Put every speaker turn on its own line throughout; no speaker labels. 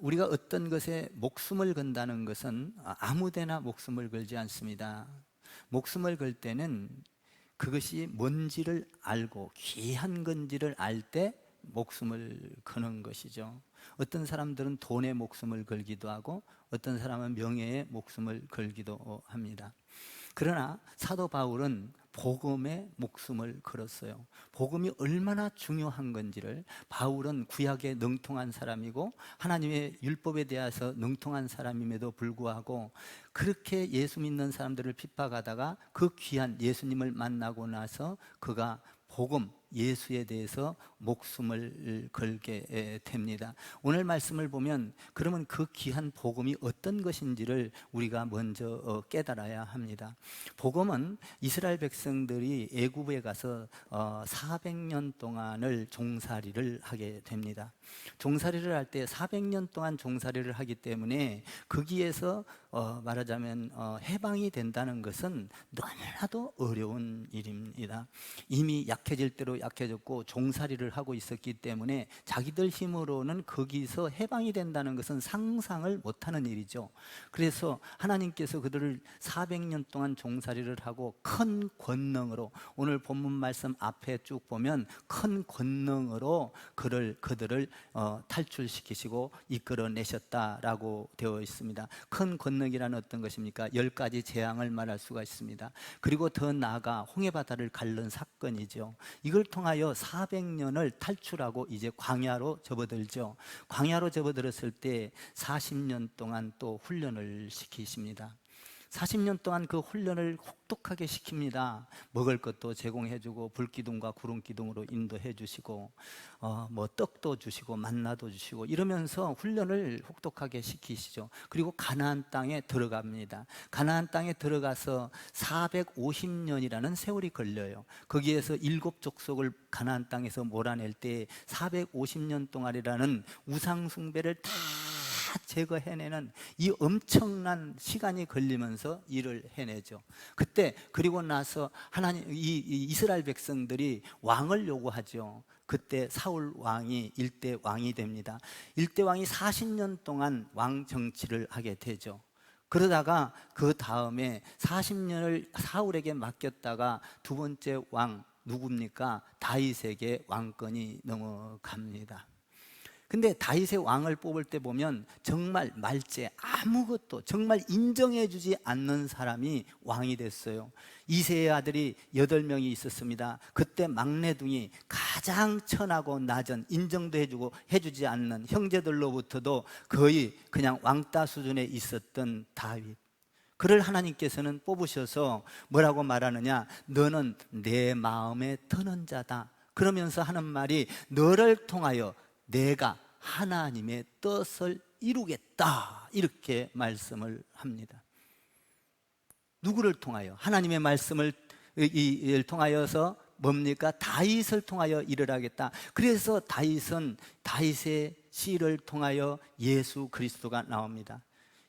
우리가 어떤 것에 목숨을 건다는 것은 아무데나 목숨을 걸지 않습니다. 목숨을 걸 때는 그것이 뭔지를 알고 귀한 건지를 알 때 목숨을 거는 것이죠. 어떤 사람들은 돈에 목숨을 걸기도 하고 어떤 사람은 명예에 목숨을 걸기도 합니다. 그러나 사도 바울은 복음에 목숨을 걸었어요. 복음이 얼마나 중요한 건지를, 바울은 구약에 능통한 사람이고 하나님의 율법에 대해서 능통한 사람임에도 불구하고 그렇게 예수 믿는 사람들을 핍박하다가 그 귀한 예수님을 만나고 나서 그가 복음, 예수에 대해서 목숨을 걸게 됩니다. 오늘 말씀을 보면 그러면 그 귀한 복음이 어떤 것인지를 우리가 먼저 깨달아야 합니다. 복음은 이스라엘 백성들이 애굽에 가서 400년 동안을 종살이를 하게 됩니다. 종살이를 할 때 400년 동안 종살이를 하기 때문에 거기에서 말하자면 해방이 된다는 것은 너무나도 어려운 일입니다. 이미 약해질 대로 약해졌고 종살이를 하고 있었기 때문에 자기들 힘으로는 거기서 해방이 된다는 것은 상상을 못하는 일이죠. 그래서 하나님께서 그들을 400년 동안 종살이를 하고 큰 권능으로, 오늘 본문 말씀 앞에 쭉 보면 큰 권능으로 그들을 탈출시키시고 이끌어내셨다라고 되어 있습니다. 큰 권능이라는 어떤 것입니까? 10가지 재앙을 말할 수가 있습니다. 그리고 더 나아가 홍해바다를 갈른 사건이죠. 이걸 통하여 400년을 탈출하고 이제 광야로 접어들죠. 광야로 접어들었을 때 40년 동안 또 훈련을 시키십니다. 40년 동안 그 훈련을 혹독하게 시킵니다. 먹을 것도 제공해주고 불기둥과 구름기둥으로 인도해 주시고 떡도 주시고 만나도 주시고 이러면서 훈련을 혹독하게 시키시죠. 그리고 가나안 땅에 들어갑니다. 가나안 땅에 들어가서 450년이라는 세월이 걸려요. 거기에서 7족속을 가나안 땅에서 몰아낼 때 450년 동안이라는 우상 숭배를 다 제거해내는 이 엄청난 시간이 걸리면서 일을 해내죠. 그때 그리고 나서 하나님 이 이스라엘 백성들이 왕을 요구하죠. 그때 사울 왕이 일대 왕이 됩니다. 일대 왕이 40년 동안 왕 정치를 하게 되죠. 그러다가 그 다음에 40년을 사울에게 맡겼다가 두 번째 왕 누굽니까? 다윗에게 왕권이 넘어갑니다. 근데 다윗의 왕을 뽑을 때 보면 정말 말제 아무것도 정말 인정해주지 않는 사람이 왕이 됐어요. 이새의 아들이 8명이 있었습니다. 그때 막내둥이 가장 천하고 낮은, 인정도 해주지 않는 형제들로부터도 거의 그냥 왕따 수준에 있었던 다윗, 그를 하나님께서는 뽑으셔서 뭐라고 말하느냐? 너는 내 마음에 드는 자다. 그러면서 하는 말이 너를 통하여 내가 하나님의 뜻을 이루겠다, 이렇게 말씀을 합니다. 누구를 통하여? 하나님의 말씀을 통하여서 뭡니까? 다윗을 통하여 일을 하겠다. 그래서 다윗은 다윗의 씨를 통하여 예수 그리스도가 나옵니다.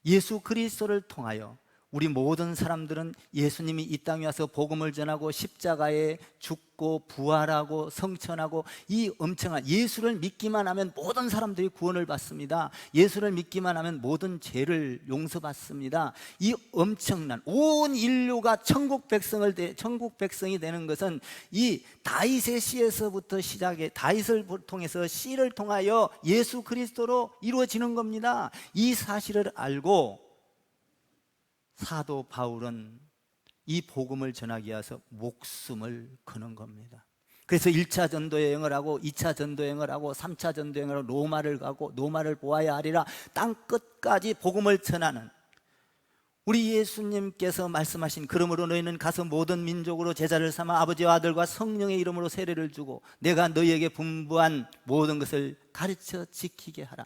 예수 그리스도를 통하여 우리 모든 사람들은 예수님이 이 땅에 와서 복음을 전하고 십자가에 죽고 부활하고 성천하고 이 엄청난 예수를 믿기만 하면 모든 사람들이 구원을 받습니다. 예수를 믿기만 하면 모든 죄를 용서받습니다. 이 엄청난 온 인류가 천국 백성이 되는 것은 이 다윗의 씨에서부터 시작해 다윗을 통해서 씨를 통하여 예수 그리스도로 이루어지는 겁니다. 이 사실을 알고 사도 바울은 이 복음을 전하기 위해서 목숨을 거는 겁니다. 그래서 1차 전도 여행을 하고 2차 전도 여행을 하고 3차 전도 여행을 하고 로마를 가고 로마를 보아야 하리라 땅 끝까지 복음을 전하는, 우리 예수님께서 말씀하신 그러므로 너희는 가서 모든 민족으로 제자를 삼아 아버지와 아들과 성령의 이름으로 세례를 주고 내가 너희에게 분부한 모든 것을 가르쳐 지키게 하라.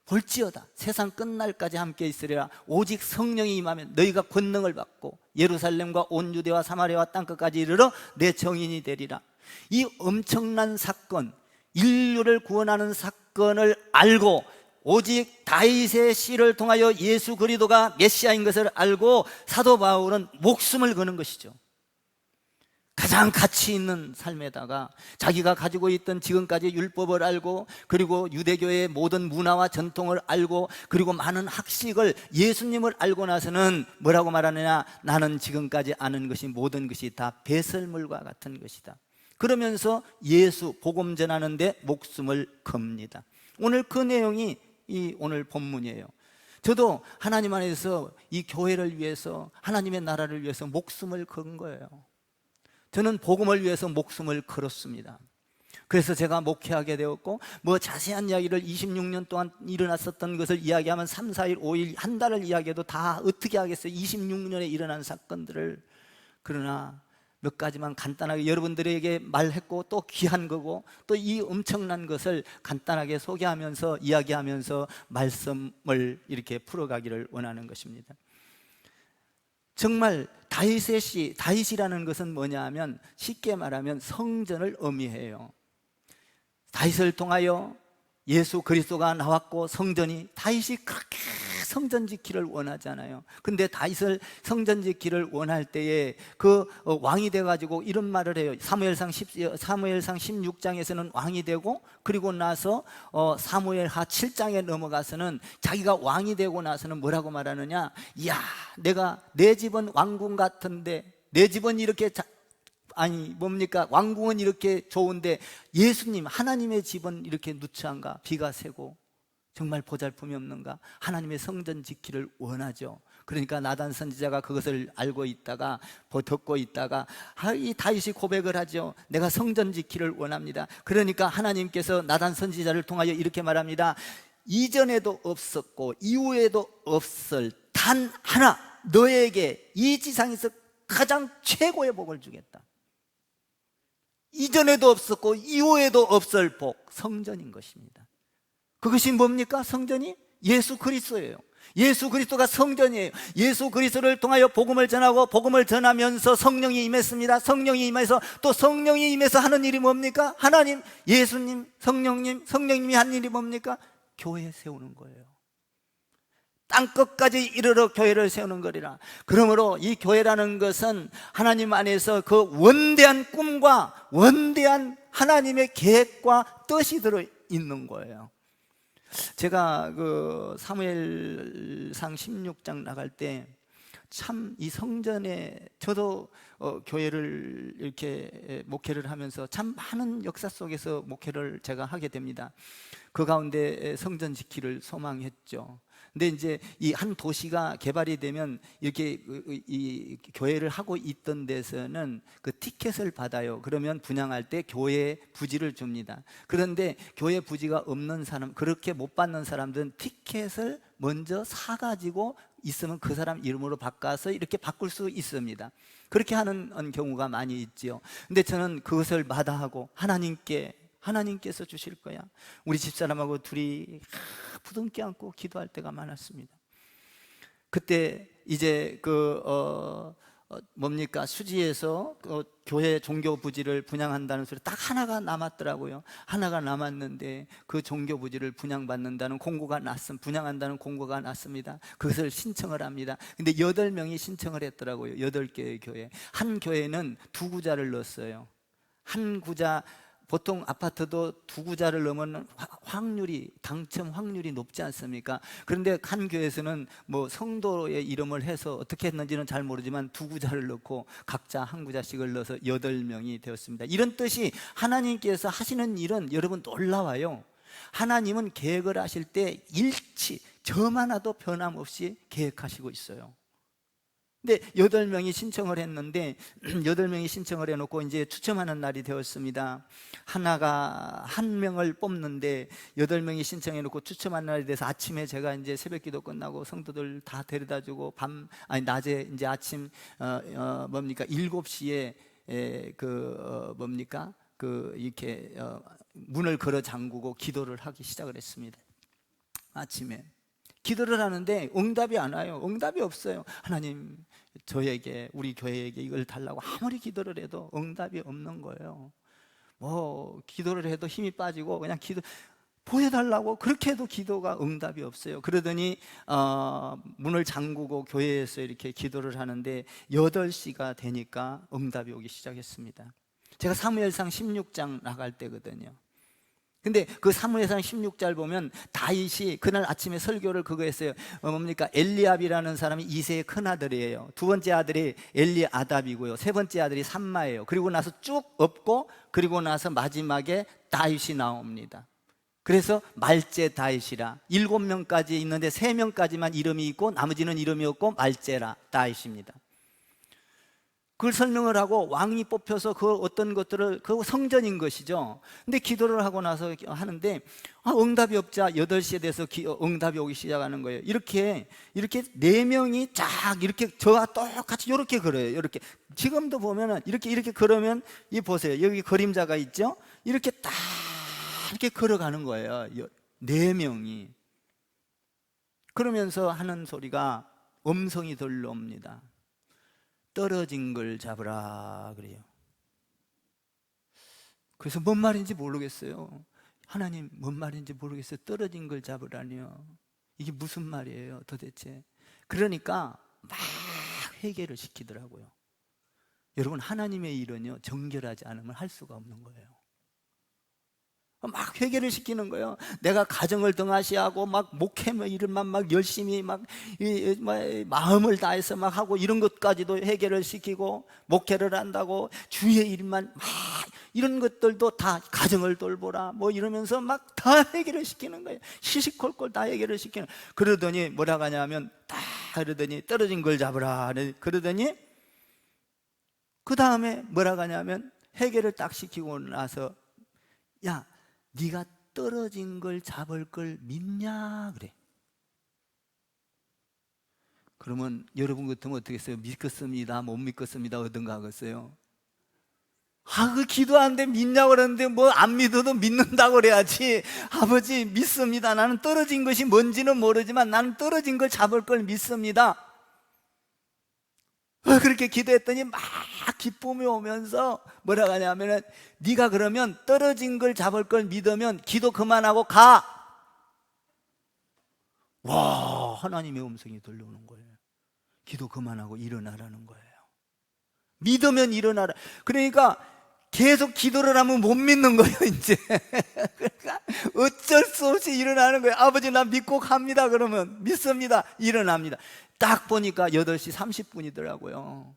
볼지어다 세상 끝날까지 함께 있으리라. 오직 성령이 임하면 너희가 권능을 받고 예루살렘과 온 유대와 사마리아와 땅끝까지 이르러 내 증인이 되리라. 이 엄청난 사건, 인류를 구원하는 사건을 알고 오직 다윗의 씨를 통하여 예수 그리스도가 메시아인 것을 알고 사도 바울은 목숨을 거는 것이죠. 가장 가치 있는 삶에다가 자기가 가지고 있던 지금까지 율법을 알고, 그리고 유대교의 모든 문화와 전통을 알고, 그리고 많은 학식을, 예수님을 알고 나서는 뭐라고 말하느냐? 나는 지금까지 아는 것이 모든 것이 다 배설물과 같은 것이다. 그러면서 예수 복음 전하는데 목숨을 겁니다. 오늘 그 내용이 이 오늘 본문이에요. 저도 하나님 안에서 이 교회를 위해서, 하나님의 나라를 위해서 목숨을 건 거예요. 저는 복음을 위해서 목숨을 걸었습니다. 그래서 제가 목회하게 되었고, 뭐 자세한 이야기를 26년 동안 일어났었던 것을 이야기하면 3, 4일, 5일, 한 달을 이야기해도 다 어떻게 하겠어요? 26년에 일어난 사건들을. 그러나 몇 가지만 간단하게 여러분들에게 말했고, 또 귀한 거고, 또 이 엄청난 것을 간단하게 소개하면서, 이야기하면서 말씀을 이렇게 풀어가기를 원하는 것입니다. 정말 다윗이라는 것은 뭐냐 하면, 쉽게 말하면 성전을 의미해요. 다윗을 통하여 예수 그리스도가 나왔고, 성전이, 다윗이 그렇게 성전 짓기를 원하잖아요. 근데 다윗을 성전 짓기를 원할 때에 그 왕이 돼가지고 이런 말을 해요. 사무엘상 16장에서는 왕이 되고, 그리고 나서 사무엘하 7장에 넘어가서는 자기가 왕이 되고 나서는 뭐라고 말하느냐? 이야, 내 집은 왕궁 같은데, 내 집은 이렇게 왕궁은 이렇게 좋은데 예수님, 하나님의 집은 이렇게 누추한가? 비가 새고 정말 보잘품이 없는가? 하나님의 성전 지키를 원하죠. 그러니까 나단 선지자가 그것을 알고 있다가, 듣고 있다가 이 다윗이 고백을 하죠. 내가 성전 지키를 원합니다. 그러니까 하나님께서 나단 선지자를 통하여 이렇게 말합니다. 이전에도 없었고 이후에도 없을 단 하나, 너에게 이 지상에서 가장 최고의 복을 주겠다. 이전에도 없었고 이후에도 없을 복, 성전인 것입니다. 그것이 뭡니까? 성전이 예수 그리스도예요. 예수 그리스도가 성전이에요. 예수 그리스도를 통하여 복음을 전하고, 복음을 전하면서 성령이 임했습니다. 성령이 임해서, 또 성령이 임해서 하는 일이 뭡니까? 하나님, 예수님, 성령님이 한 일이 뭡니까? 교회 세우는 거예요. 땅끝까지 이르러 교회를 세우는 거리라. 그러므로 이 교회라는 것은 하나님 안에서 그 원대한 꿈과 원대한 하나님의 계획과 뜻이 들어 있는 거예요. 제가 그 사무엘상 16장 나갈 때 참 이 성전에, 저도 교회를 이렇게 목회를 하면서 참 많은 역사 속에서 목회를 제가 하게 됩니다. 그 가운데 성전 지키를 소망했죠. 근데 이제 이 한 도시가 개발이 되면 이렇게 이 교회를 하고 있던 데서는 그 티켓을 받아요. 그러면 분양할 때 교회 부지를 줍니다. 그런데 교회 부지가 없는 사람, 그렇게 못 받는 사람들은 티켓을 먼저 사가지고 있으면 그 사람 이름으로 바꿔서 이렇게 바꿀 수 있습니다. 그렇게 하는 경우가 많이 있지요. 근데 저는 그것을 마다하고 하나님께서 주실 거야. 우리 집사람하고 둘이 부둥켜 안고 기도할 때가 많았습니다. 그때 이제 수지에서 교회 종교 부지를 분양한다는 소리 딱 하나가 남았더라고요. 하나가 남았는데 그 종교 부지를 분양받는다는 공고가 분양한다는 공고가 났습니다. 그것을 신청을 합니다. 근데 8명이 신청을 했더라고요. 8개의 교회. 한 교회는 2구자를 넣었어요. 한 구자, 보통 아파트도 2구자를 넣으면 당첨 확률이 높지 않습니까? 그런데 한 교회에서는 뭐 성도의 이름을 해서 어떻게 했는지는 잘 모르지만 2구자를 넣고 각자 한 구자씩을 넣어서 8명이 되었습니다. 이런 뜻이, 하나님께서 하시는 일은 여러분 놀라워요. 하나님은 계획을 하실 때 점 하나도 변함없이 계획하시고 있어요. 근데 8명이 신청을 했는데 8명이 신청을 해놓고 이제 추첨하는 날이 되었습니다. 한 명을 뽑는데 8명이 신청해놓고 추첨하는 날이 돼서 아침에 제가 이제 새벽기도 끝나고 성도들 다 데려다주고 낮에 이제 아침 7시에 이렇게 문을 걸어 잠그고 기도를 하기 시작을 했습니다. 아침에 기도를 하는데 응답이 안 와요. 응답이 없어요. 하나님, 저에게, 우리 교회에게 이걸 달라고 아무리 기도를 해도 응답이 없는 거예요. 기도를 해도 힘이 빠지고 그냥 보여달라고 그렇게 해도 기도가 응답이 없어요. 그러더니 문을 잠그고 교회에서 이렇게 기도를 하는데 8시가 되니까 응답이 오기 시작했습니다. 제가 사무엘상 16장 나갈 때거든요. 근데 그 사무엘상 16절 보면 다윗이 그날 아침에 설교를 그거 했어요. 뭡니까? 엘리압이라는 사람이 이새의 큰아들이에요. 두 번째 아들이 엘리아답이고요, 세 번째 아들이 삼마예요. 그리고 나서 쭉 엎고 그리고 나서 마지막에 다윗이 나옵니다. 그래서 말제 다윗이라 7명까지 있는데 3명까지만 이름이 있고 나머지는 이름이 없고 말제라 다윗입니다. 그걸 설명을 하고 왕이 뽑혀서 그 어떤 것들을, 그 성전인 것이죠. 근데 기도를 하고 나서 하는데 응답이 없자 8시에 돼서 응답이 오기 시작하는 거예요. 이렇게 4명이 쫙 이렇게 저와 똑같이 이렇게 걸어요. 이렇게 지금도 보면은 이렇게 걸으면 이 보세요. 여기 그림자가 있죠. 이렇게 딱 이렇게 걸어가는 거예요. 4명이. 그러면서 하는 소리가 음성이 들려옵니다. 떨어진 걸 잡으라 그래요. 그래서 뭔 말인지 모르겠어요. 하나님, 뭔 말인지 모르겠어요. 떨어진 걸 잡으라니요. 이게 무슨 말이에요 도대체? 그러니까 막 회개를 시키더라고요. 여러분, 하나님의 일은요 정결하지 않으면 할 수가 없는 거예요. 막 회개를 시키는 거예요. 내가 가정을 등하시하고 막 목회 일만 막 열심히 막 마음을 다해서 막 하고 이런 것까지도 회개를 시키고, 목회를 한다고 주의 일만 막 이런 것들도 다 가정을 돌보라 뭐 이러면서 막 다 회개를 시키는 거예요. 시시콜콜 다 회개를 시키는. 그러더니 뭐라고 하냐면 그러더니 떨어진 걸 잡으라 그러더니 그 다음에 뭐라고 하냐면 회개를 딱 시키고 나서 야, 네가 떨어진 걸 잡을 걸 믿냐 그래. 그러면 여러분 같으면 어떻게 했어요? 믿겠습니다, 못 믿겠습니다, 어떤가 하겠어요? 그 기도하는데 믿냐고 그러는데 뭐 안 믿어도 믿는다고 그래야지. 아버지 믿습니다, 나는 떨어진 것이 뭔지는 모르지만 나는 떨어진 걸 잡을 걸 믿습니다. 그렇게 기도했더니 막 기쁨이 오면서 뭐라고 하냐면은 네가 그러면 떨어진 걸 잡을 걸 믿으면 기도 그만하고 가. 와, 하나님의 음성이 들려오는 거예요. 기도 그만하고 일어나라는 거예요. 믿으면 일어나라. 그러니까 계속 기도를 하면 못 믿는 거예요 이제. 그러니까 어쩔 수 없이 일어나는 거예요. 아버지 나 믿고 갑니다. 그러면 믿습니다, 일어납니다. 딱 보니까 8시 30분이더라고요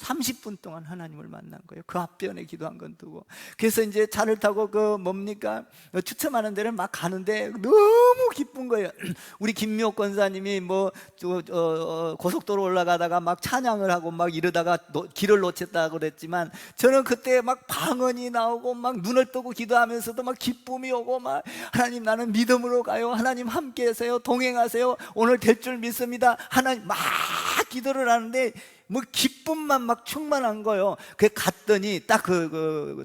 30분 동안 하나님을 만난 거예요. 그 앞변에 기도한 건 두고. 그래서 이제 차를 타고 추첨하는 데를 막 가는데 너무 기쁜 거예요. 우리 김미옥 권사님이 고속도로 올라가다가 막 찬양을 하고 막 이러다가 길을 놓쳤다고 그랬지만, 저는 그때 막 방언이 나오고 막 눈을 뜨고 기도하면서도 막 기쁨이 오고 막 하나님 나는 믿음으로 가요, 하나님 함께 하세요, 동행하세요, 오늘 될 줄 믿습니다, 하나님 막 기도를 하는데 뭐 기쁨만 막 충만한 거예요. 그 갔더니 딱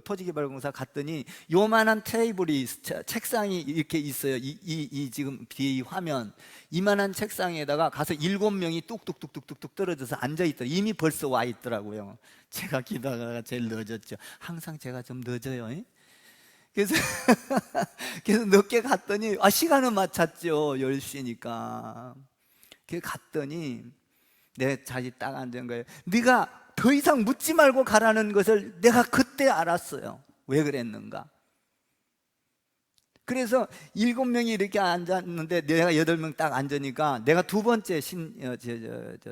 토지개발공사 갔더니 요만한 테이블이, 책상이 이렇게 있어요. 이 지금 뒤에 이 화면 이만한 책상에다가 가서 7명이 뚝뚝뚝뚝뚝 떨어져서 앉아있더라고요. 이미 벌써 와 있더라고요. 제가 기도하다가 제일 늦었죠. 항상 제가 좀 늦어요. 그래서 그래서 늦게 갔더니 시간은 맞췄죠. 10시니까. 그래서 갔더니 내 자리 딱 앉은 거예요. 네가 더 이상 묻지 말고 가라는 것을 내가 그때 알았어요. 왜 그랬는가? 그래서 7명이 이렇게 앉았는데 내가 8명 딱 앉으니까 내가 두 번째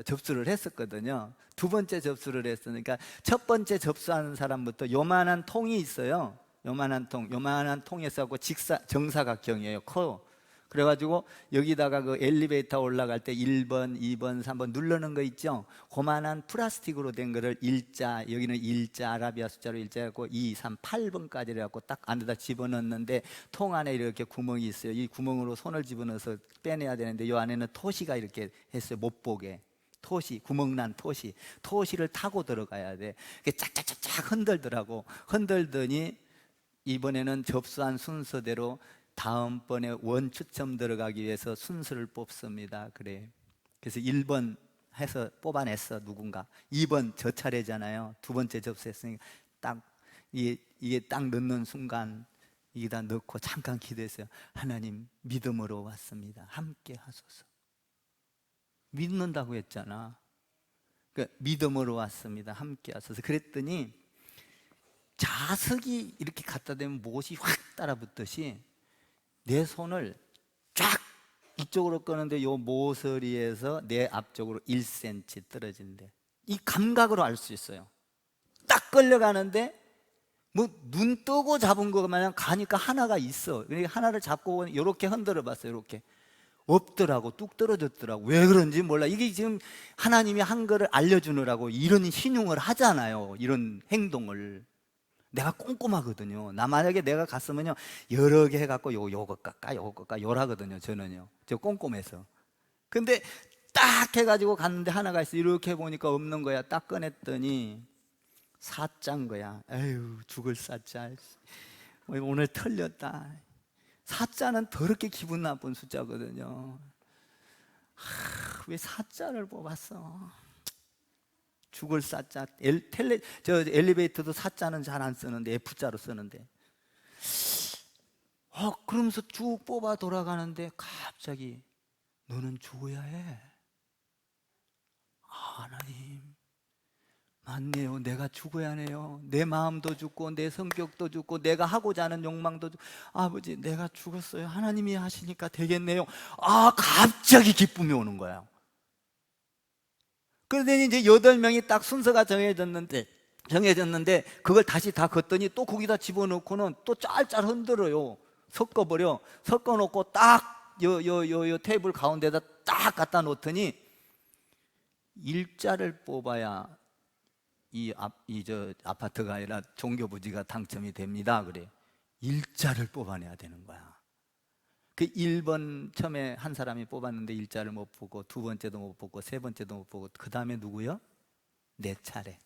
접수를 했었거든요. 두 번째 접수를 했으니까 첫 번째 접수하는 사람부터 요만한 통이 있어요. 요만한 통에서 정사각형이에요. 커요. 그래가지고 여기다가 그 엘리베이터 올라갈 때 1번, 2번, 3번 누르는 거 있죠? 그만한 플라스틱으로 된 거를 일자, 여기는 일자, 아라비아 숫자로 일자였고 2, 3, 8번까지 해갖고 딱 안에다 집어넣는데 통 안에 이렇게 구멍이 있어요. 이 구멍으로 손을 집어넣어서 빼내야 되는데 이 안에는 토시가 이렇게 했어요. 못 보게. 구멍난 토시를 타고 들어가야 돼. 짝짝짝짝 흔들더니 이번에는 접수한 순서대로 다음번에 원추첨 들어가기 위해서 순서를 뽑습니다. 그래. 그래서 1번 해서 뽑아냈어 누군가. 2번 저 차례잖아요. 두 번째 접수했으니까 딱 이게 딱 넣는 순간 여기다 넣고 잠깐 기도했어요. 하나님, 믿음으로 왔습니다. 함께 하소서. 믿는다고 했잖아. 그러니까 믿음으로 왔습니다. 함께 하소서. 그랬더니 자석이 이렇게 갖다 대면 못이 확 따라붙듯이 내 손을 쫙 이쪽으로 끄는데 요 모서리에서 내 앞쪽으로 1cm 떨어진대. 이 감각으로 알 수 있어요. 딱 끌려가는데 뭐 눈 뜨고 잡은 거 마냥 가니까 하나가 있어. 그러니까 하나를 잡고 이렇게 흔들어 봤어요. 이렇게 없더라고. 뚝 떨어졌더라고. 왜 그런지 몰라. 이게 지금 하나님이 한 거를 알려주느라고 이런 신용을 하잖아요. 이런 행동을. 내가 꼼꼼하거든요. 나 만약에 내가 갔으면요 여러 개 해갖고 요거 깎아 요라거든요. 저는요. 저 꼼꼼해서. 근데 딱 해가지고 갔는데 하나가 있어. 이렇게 보니까 없는 거야. 딱 꺼냈더니 사자인 거야. 에휴, 죽을 사자. 오늘 털렸다. 사자는 더럽게 기분 나쁜 숫자거든요. 왜 사자를 뽑았어? 죽을 사자. 엘리베이터도 사자는 잘 안 쓰는데 F자로 쓰는데. 그러면서 쭉 뽑아 돌아가는데 갑자기 너는 죽어야 해. 하나님, 맞네요. 내가 죽어야 하네요. 내 마음도 죽고 내 성격도 죽고 내가 하고자 하는 욕망도 죽고. 아버지, 내가 죽었어요. 하나님이 하시니까 되겠네요. 갑자기 기쁨이 오는 거예요. 그러더니 이제 8명이 딱 순서가 정해졌는데 그걸 다시 다 걷더니 또 거기다 집어넣고는 또 짤짤 흔들어요. 섞어버려. 섞어놓고 딱 요 테이블 가운데다 딱 갖다 놓더니 일자를 뽑아야 저 아파트가 아니라 종교부지가 당첨이 됩니다. 그래. 일자를 뽑아내야 되는 거야. 그 1번 처음에 한 사람이 뽑았는데 일자를 못 보고, 두 번째도 못 보고, 세 번째도 못 보고, 그 다음에 누구요? 내 차례.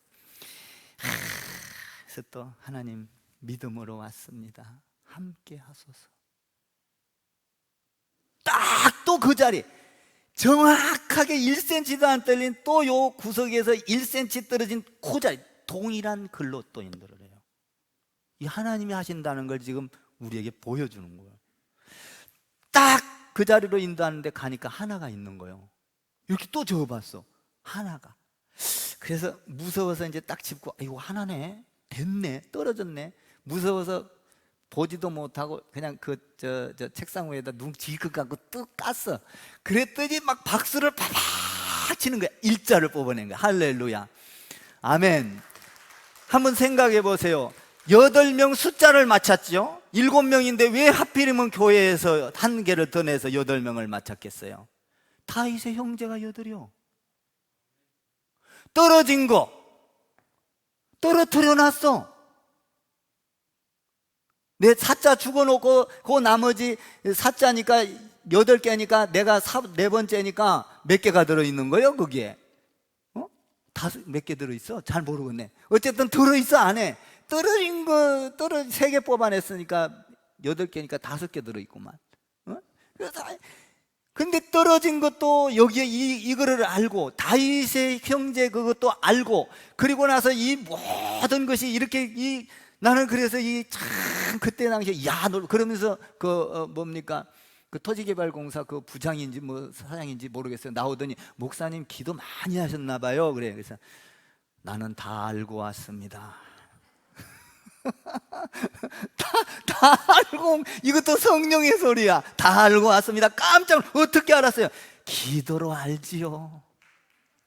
그래서 또 하나님, 믿음으로 왔습니다. 함께 하소서. 딱 또 그 자리, 정확하게 1cm도 안 떨린 또 요 구석에서 1cm 떨어진 그 자리, 동일한 글로 또 인도를 해요. 이 하나님이 하신다는 걸 지금 우리에게 보여주는 거예요. 딱 그 자리로 인도하는데 가니까 하나가 있는 거예요. 이렇게 또 저어봤어. 하나가. 그래서 무서워서 이제 딱 짚고, 이거 하나네? 됐네? 떨어졌네? 무서워서 보지도 못하고 그냥 저 책상 위에다 눈 지그릇 갖고 뚝 깠어. 그랬더니 막 박수를 파박 치는 거야. 일자를 뽑아낸 거야. 할렐루야. 아멘. 한번 생각해 보세요. 8명 숫자를 맞췄죠. 7명인데 왜 하필이면 교회에서 한 개를 더 내서 8명을 맞췄겠어요? 다윗의 형제가 8이요. 떨어진 거 떨어뜨려 놨어. 내 사자 죽어놓고 그 나머지 사자니까 8개니까 내가 네 번째니까 몇 개가 들어있는 거예요? 거기에 몇 개 들어있어? 잘 모르겠네. 어쨌든 들어있어 안에. 떨어진 거 3개 뽑아냈으니까 8개니까 5개 들어있구만. 그래서 근데 떨어진 것도 여기에 이거를 알고, 다윗의 형제 그것도 알고, 그리고 나서 이 모든 것이 이렇게 나는 그래서 참 그때 당시에 그러면서 뭡니까? 그 토지개발공사 그 부장인지 뭐 사장인지 모르겠어요. 나오더니 목사님 기도 많이 하셨나 봐요. 그래. 그래서 나는 다 알고 왔습니다. 다 알고, 이것도 성령의 소리야. 다 알고 왔습니다. 깜짝 어떻게 알았어요? 기도로 알지요.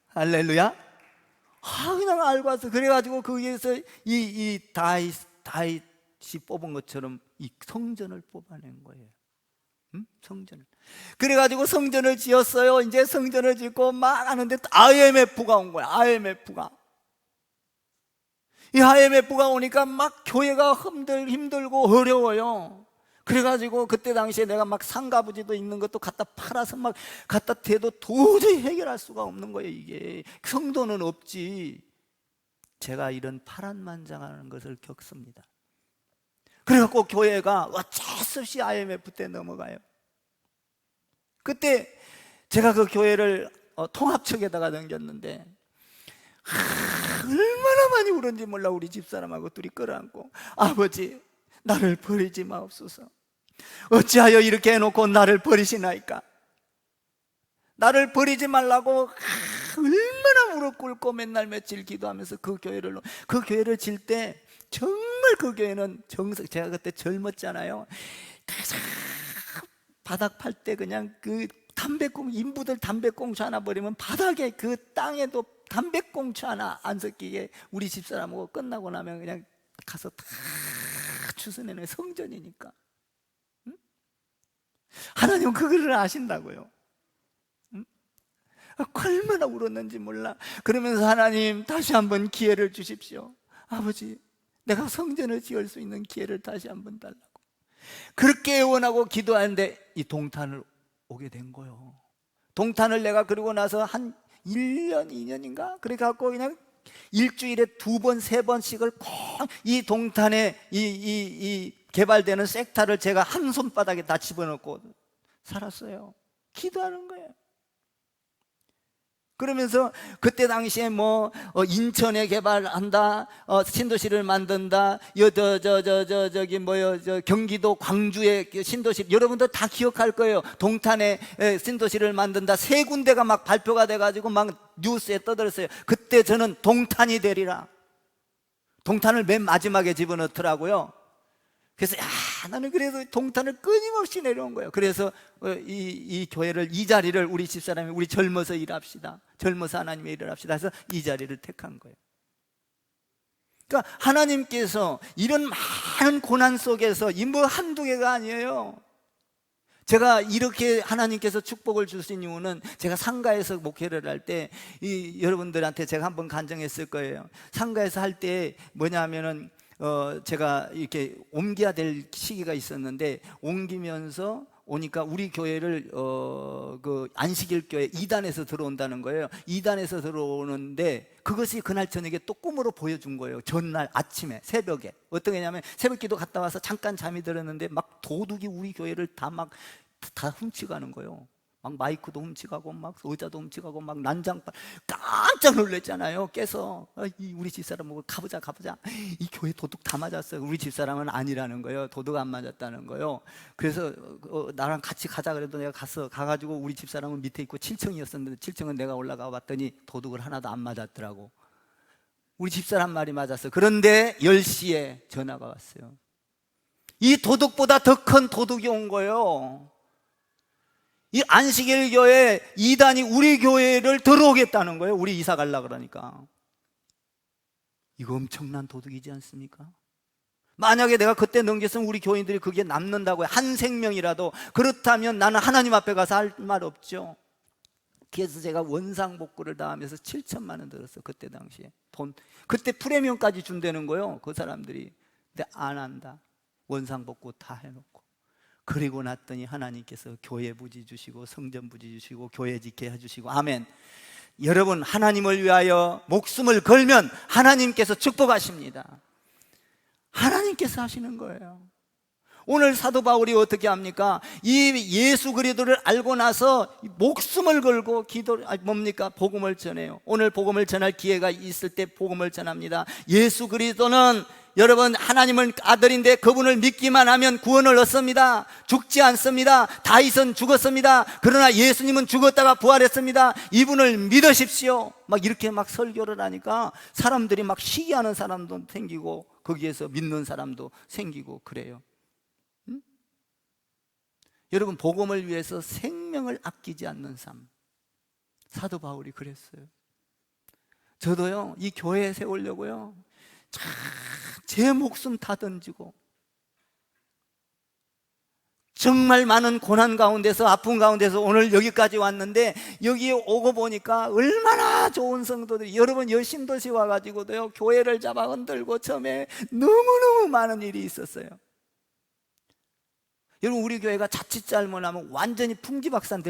할렐루야. 그냥 알고 왔어. 그래가지고 거기에서 이 다윗이 뽑은 것처럼 이 성전을 뽑아낸 거예요. 성전을. 그래가지고 성전을 지었어요. 이제 성전을 짓고 막 하는데 IMF가 온 거야. IMF가. 이 IMF가 오니까 막 교회가 힘들고 어려워요. 그래가지고 그때 당시에 내가 막 상가부지도 있는 것도 갖다 팔아서 막 갖다 대도 도저히 해결할 수가 없는 거예요. 이게 성도는 없지. 제가 이런 파란만장하는 것을 겪습니다. 그래갖고 교회가 어쩔 수 없이 IMF 때 넘어가요. 그때 제가 그 교회를 통합측에다가 넘겼는데 얼마나 많이 울었는지 몰라. 우리 집사람하고 둘이 끌어안고, 아버지 나를 버리지 마옵소서. 어찌하여 이렇게 해놓고 나를 버리시나이까? 나를 버리지 말라고 얼마나 무릎 꿇고 맨날 며칠 기도하면서 그 교회를 질 때 정말 그 교회는 제가 그때 젊었잖아요. 바닥 팔 때 그냥 그 인부들 담배꽁초 하나 버리면 바닥에 그 땅에도 담배꽁초 하나 안 섞이게 우리 집사람하고 끝나고 나면 그냥 가서 다 주워내는 성전이니까. 응? 하나님은 그거를 아신다고요. 응? 얼마나 울었는지 몰라. 그러면서 하나님 다시 한번 기회를 주십시오. 아버지, 내가 성전을 지을 수 있는 기회를 다시 한번 달라고. 그렇게 원하고 기도하는데 이 동탄을 오게 된 거예요. 동탄을 내가 그러고 나서 한 1년, 2년인가? 그래 갖고 그냥 일주일에 2번, 3번씩을 꼭 이 동탄에 이 개발되는 섹타를 제가 한 손바닥에 다 집어넣고 살았어요. 기도하는 거예요. 그러면서 그때 당시에 인천에 개발한다, 신도시를 만든다, 경기도 광주에 신도시, 여러분들 다 기억할 거예요. 동탄에 신도시를 만든다, 3군데가 막 발표가 돼가지고 막 뉴스에 떠들었어요. 그때 저는 동탄이 되리라. 동탄을 맨 마지막에 집어넣더라고요. 그래서 나는 그래도 동탄을 끊임없이 내려온 거예요. 그래서 이 교회를, 이 자리를 우리 집사람이 우리 젊어서 일합시다, 젊어서 하나님의 일을 합시다 해서 이 자리를 택한 거예요. 그러니까 하나님께서 이런 많은 고난 속에서 이 한두 개가 아니에요. 제가 이렇게 하나님께서 축복을 주신 이유는 제가 상가에서 목회를 할 때 여러분들한테 제가 한번 간증했을 거예요. 상가에서 할 때 뭐냐면은 제가 이렇게 옮겨야 될 시기가 있었는데, 옮기면서 오니까 우리 교회를 그 안식일 교회 2단에서 들어온다는 거예요. 2단에서 들어오는데 그것이 그날 저녁에 또 꿈으로 보여준 거예요. 전날 아침에 새벽에 어떤 게냐면, 새벽 기도 갔다 와서 잠깐 잠이 들었는데 막 도둑이 우리 교회를 다 훔쳐가는 거예요. 막 마이크도 훔쳐가고 막 의자도 훔쳐가고 막 난장판. 깜짝 놀랐잖아요. 깨서 우리 집사람하고 가보자. 이 교회 도둑 다 맞았어요. 우리 집사람은 아니라는 거예요. 도둑 안 맞았다는 거예요. 그래서 나랑 같이 가자 그래도 내가 가가지고 우리 집사람은 밑에 있고 7층이었었는데 7층은 내가 올라가 봤더니 도둑을 하나도 안 맞았더라고. 우리 집사람 말이 맞았어요. 그런데 10시에 전화가 왔어요. 이 도둑보다 더 큰 도둑이 온 거예요. 이 안식일 교회 2단이 우리 교회를 들어오겠다는 거예요. 우리 이사 가려고 그러니까. 이거 엄청난 도둑이지 않습니까? 만약에 내가 그때 넘겼으면 우리 교인들이 그게 남는다고요. 한 생명이라도. 그렇다면 나는 하나님 앞에 가서 할 말 없죠. 그래서 제가 원상복구를 다 하면서 7천만 원 들었어요. 그때 당시에 그때 프리미엄까지 준다는 거예요, 그 사람들이. 근데 안 한다. 원상복구 다 해놓고. 그리고 났더니 하나님께서 교회 부지 주시고 성전 부지 주시고 교회 지켜 해주시고. 아멘. 여러분, 하나님을 위하여 목숨을 걸면 하나님께서 축복하십니다. 하나님께서 하시는 거예요. 오늘 사도 바울이 어떻게 합니까? 이 예수 그리스도를 알고 나서 목숨을 걸고 복음을 전해요. 오늘 복음을 전할 기회가 있을 때 복음을 전합니다. 예수 그리스도는 여러분 하나님은 아들인데 그분을 믿기만 하면 구원을 얻습니다. 죽지 않습니다. 다윗은 죽었습니다. 그러나 예수님은 죽었다가 부활했습니다. 이분을 믿으십시오. 막 이렇게 막 설교를 하니까 사람들이 막 시기하는 사람도 생기고 거기에서 믿는 사람도 생기고 그래요. 응? 여러분, 복음을 위해서 생명을 아끼지 않는 삶. 사도 바울이 그랬어요. 저도요, 이 교회에 세우려고요, 제 목숨 다 던지고 정말 많은 고난 가운데서, 아픔 가운데서 오늘 여기까지 왔는데, 여기 오고 보니까 얼마나 좋은 성도들이, 여러분 여신도시 와가지고도요 교회를 잡아 흔들고 처음에 너무너무 많은 일이 있었어요. 여러분, 우리 교회가 자칫 잘못하면 완전히 풍지박산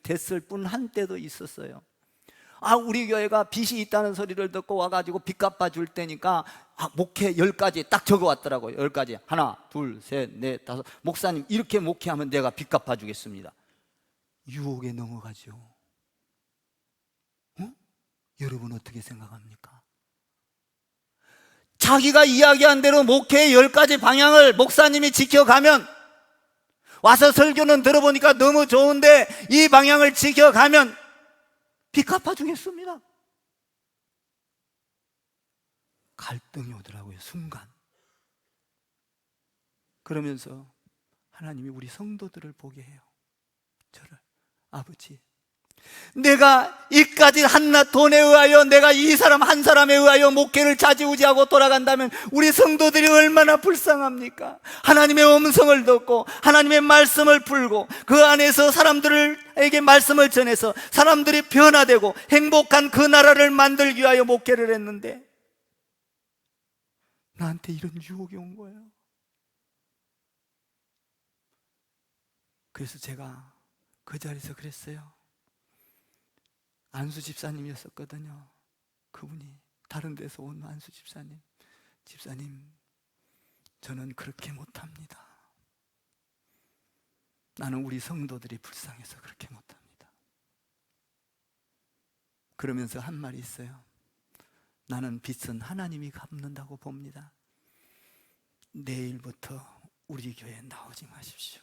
됐을 뿐 한때도 있었어요. 우리 교회가 빚이 있다는 소리를 듣고 와가지고 빚 갚아줄 때니까 목회 10가지 딱 적어왔더라고요. 10가지. 하나, 둘, 셋, 넷, 다섯. 목사님, 이렇게 목회하면 내가 빚 갚아주겠습니다. 유혹에 넘어가죠. 여러분 어떻게 생각합니까? 자기가 이야기한 대로 목회의 10가지 방향을 목사님이 지켜가면, 와서 설교는 들어보니까 너무 좋은데 이 방향을 지켜가면 빚 갚아주겠습니다. 갈등이 오더라고요, 순간. 그러면서 하나님이 우리 성도들을 보게 해요. 저를, 아버지, 내가 이까지 한낱 돈에 의하여 내가 이 사람 한 사람에 의하여 목회를 좌지우지하고 돌아간다면 우리 성도들이 얼마나 불쌍합니까? 하나님의 음성을 듣고 하나님의 말씀을 풀고 그 안에서 사람들에게 말씀을 전해서 사람들이 변화되고 행복한 그 나라를 만들기 위하여 목회를 했는데 나한테 이런 유혹이 온 거예요. 그래서 제가 그 자리에서 그랬어요. 안수 집사님이었었거든요. 그분이 다른 데서 온 안수 집사님. 집사님, 저는 그렇게 못합니다. 나는 우리 성도들이 불쌍해서 그렇게 못합니다. 그러면서 한 말이 있어요. 나는 빚은 하나님이 갚는다고 봅니다. 내일부터 우리 교회에 나오지 마십시오.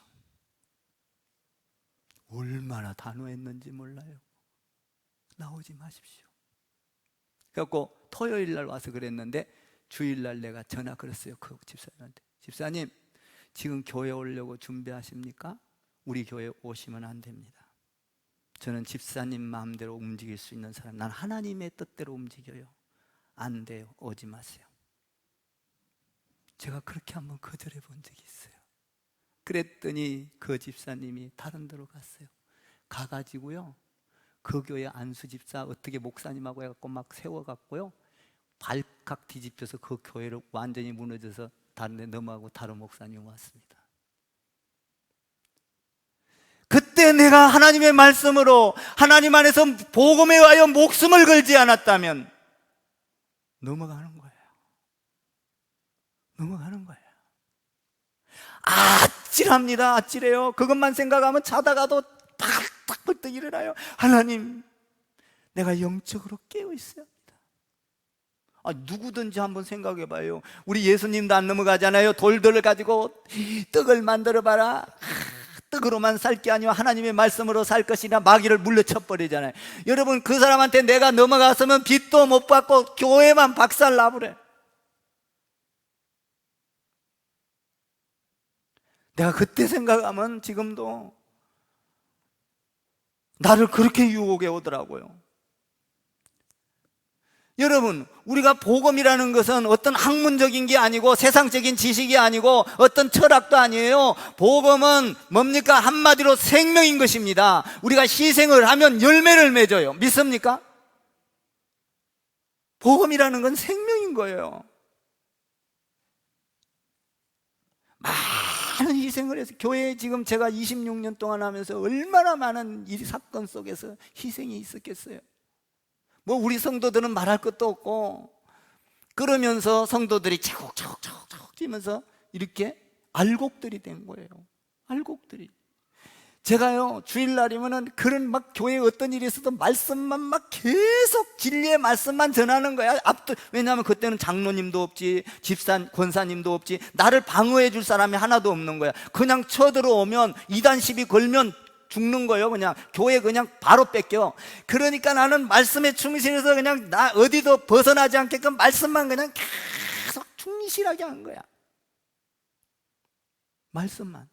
얼마나 단호했는지 몰라요. 나오지 마십시오. 그래갖고 토요일 날 와서 그랬는데 주일날 내가 전화 걸었어요. 그 집사님한테. 집사님, 지금 교회 오려고 준비하십니까? 우리 교회 오시면 안 됩니다. 저는 집사님 마음대로 움직일 수 있는 사람, 난 하나님의 뜻대로 움직여요. 안 돼요. 오지 마세요. 제가 그렇게 한번 거절해 본 적이 있어요. 그랬더니 그 집사님이 다른 데로 갔어요. 가가지고요, 그 교회 안수 집사 어떻게 목사님하고 해갖고 막 세워갖고요, 발칵 뒤집혀서 그 교회를 완전히 무너져서 다른 데 넘어가고 다른 목사님 왔습니다. 그때 내가 하나님의 말씀으로 하나님 안에서 복음에 의하여 목숨을 걸지 않았다면 넘어가는 거예요. 넘어가는 거예요. 아찔합니다. 아찔해요. 그것만 생각하면 자다가도 딱 벌떡 일어나요. 하나님, 내가 영적으로 깨어 있어야 합니다. 누구든지 한번 생각해 봐요. 우리 예수님도 안 넘어가잖아요. 돌들을 가지고 떡을 만들어 봐라. 떡으로만 살 게 아니라 하나님의 말씀으로 살 것이나 마귀를 물려쳐 버리잖아요. 여러분, 그 사람한테 내가 넘어갔으면 빚도 못 받고 교회만 박살 나버려요. 내가 그때 생각하면 지금도 나를 그렇게 유혹해 오더라고요. 여러분, 우리가 복음이라는 것은 어떤 학문적인 게 아니고 세상적인 지식이 아니고 어떤 철학도 아니에요. 복음은 뭡니까? 한마디로 생명인 것입니다. 우리가 희생을 하면 열매를 맺어요. 믿습니까? 복음이라는 건 생명인 거예요. 많은 희생을 해서 교회에 지금 제가 26년 동안 하면서 얼마나 많은 이 사건 속에서 희생이 있었겠어요. 뭐 우리 성도들은 말할 것도 없고, 그러면서 성도들이 차곡차곡 뛰면서 이렇게 알곡들이 된 거예요. 알곡들이. 제가요, 주일날이면은 그런 막 교회에 어떤 일이 있어도 말씀만 막 계속 진리의 말씀만 전하는 거야. 왜냐하면 그때는 장로님도 없지, 집사, 권사님도 없지, 나를 방어해 줄 사람이 하나도 없는 거야. 그냥 쳐들어오면 이단 시비 걸면 죽는 거예요. 그냥 교회 그냥 바로 뺏겨. 그러니까 나는 말씀에 충실해서 그냥 나 어디도 벗어나지 않게끔 말씀만 그냥 계속 충실하게 한 거야. 말씀만.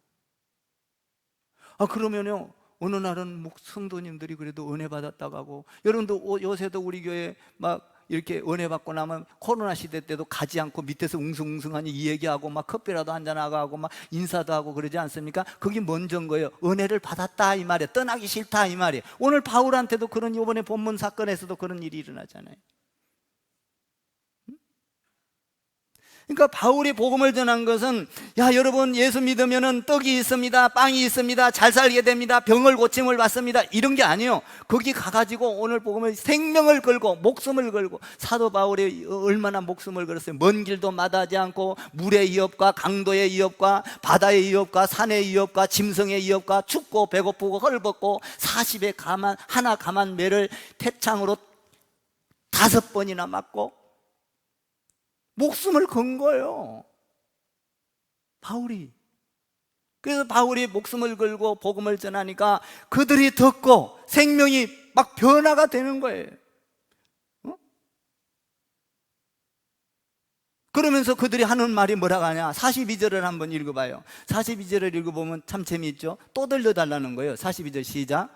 그러면요, 어느 날은 성도님들이 그래도 은혜 받았다고 하고, 여러분도 요새도 우리 교회 막 이렇게 은혜 받고 나면 코로나 시대 때도 가지 않고 밑에서 웅성웅성하니 이 얘기하고 막 커피라도 한잔하고 하고 막 인사도 하고 그러지 않습니까? 그게 먼저인 거예요. 은혜를 받았다 이 말이에요. 떠나기 싫다 이 말이에요. 오늘 바울한테도 그런, 이번에 본문 사건에서도 그런 일이 일어나잖아요. 그러니까 바울이 복음을 전한 것은, 야, 여러분, 예수 믿으면은 떡이 있습니다, 빵이 있습니다, 잘 살게 됩니다, 병을 고침을 받습니다, 이런 게 아니에요. 거기 가가지고 오늘 복음을 생명을 걸고 목숨을 걸고, 사도 바울이 얼마나 목숨을 걸었어요. 먼 길도 마다하지 않고 물의 위협과 강도의 위협과 바다의 위협과 산의 위협과 짐승의 위협과 춥고 배고프고 헐벗고 40에 하나 감한 매를 태창으로 5번이나 맞고 목숨을 건 거예요, 바울이. 그래서 바울이 목숨을 걸고 복음을 전하니까 그들이 듣고 생명이 막 변화가 되는 거예요. 그러면서 그들이 하는 말이 뭐라고 하냐, 42절을 한번 읽어봐요. 42절을 읽어보면 참 재미있죠. 또 들려달라는 거예요. 42절 시작.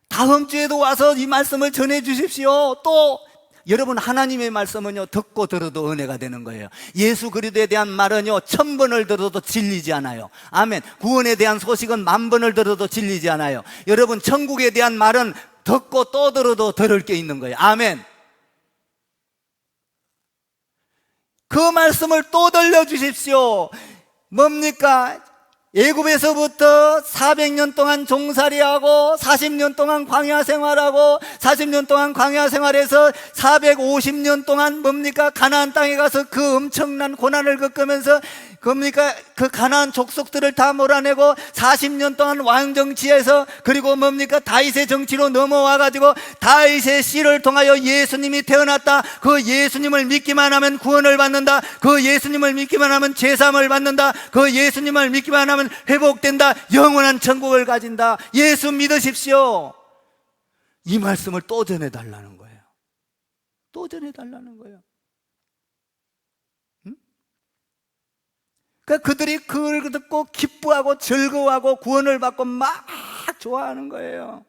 다음 주에도 와서 이 말씀을 전해 주십시오. 또 여러분, 하나님의 말씀은요, 듣고 들어도 은혜가 되는 거예요. 예수 그리스도에 대한 말은요, 1000번을 들어도 질리지 않아요. 아멘. 구원에 대한 소식은 10,000번을 들어도 질리지 않아요. 여러분, 천국에 대한 말은 듣고 또 들어도 들을 게 있는 거예요. 아멘. 그 말씀을 또 들려주십시오. 뭡니까? 애굽에서부터 400년 동안 종살이하고 40년 동안 광야 생활하고 40년 동안 광야 생활에서 450년 동안 뭡니까? 가나안 땅에 가서 그 엄청난 고난을 겪으면서 뭡니까? 그 가나안 족속들을 다 몰아내고 40년 동안 왕정치에서, 그리고 뭡니까? 다윗의 정치로 넘어와 가지고 다윗의 씨를 통하여 예수님이 태어났다. 그 예수님을 믿기만 하면 구원을 받는다. 그 예수님을 믿기만 하면 죄사함을 받는다. 그 예수님을 믿기만 하면 회복된다. 영원한 천국을 가진다. 예수 믿으십시오. 이 말씀을 또 전해달라는 거예요. 또 전해달라는 거예요. 그러니까 그들이 그걸 듣고 기뻐하고 즐거워하고 구원을 받고 막 좋아하는 거예요.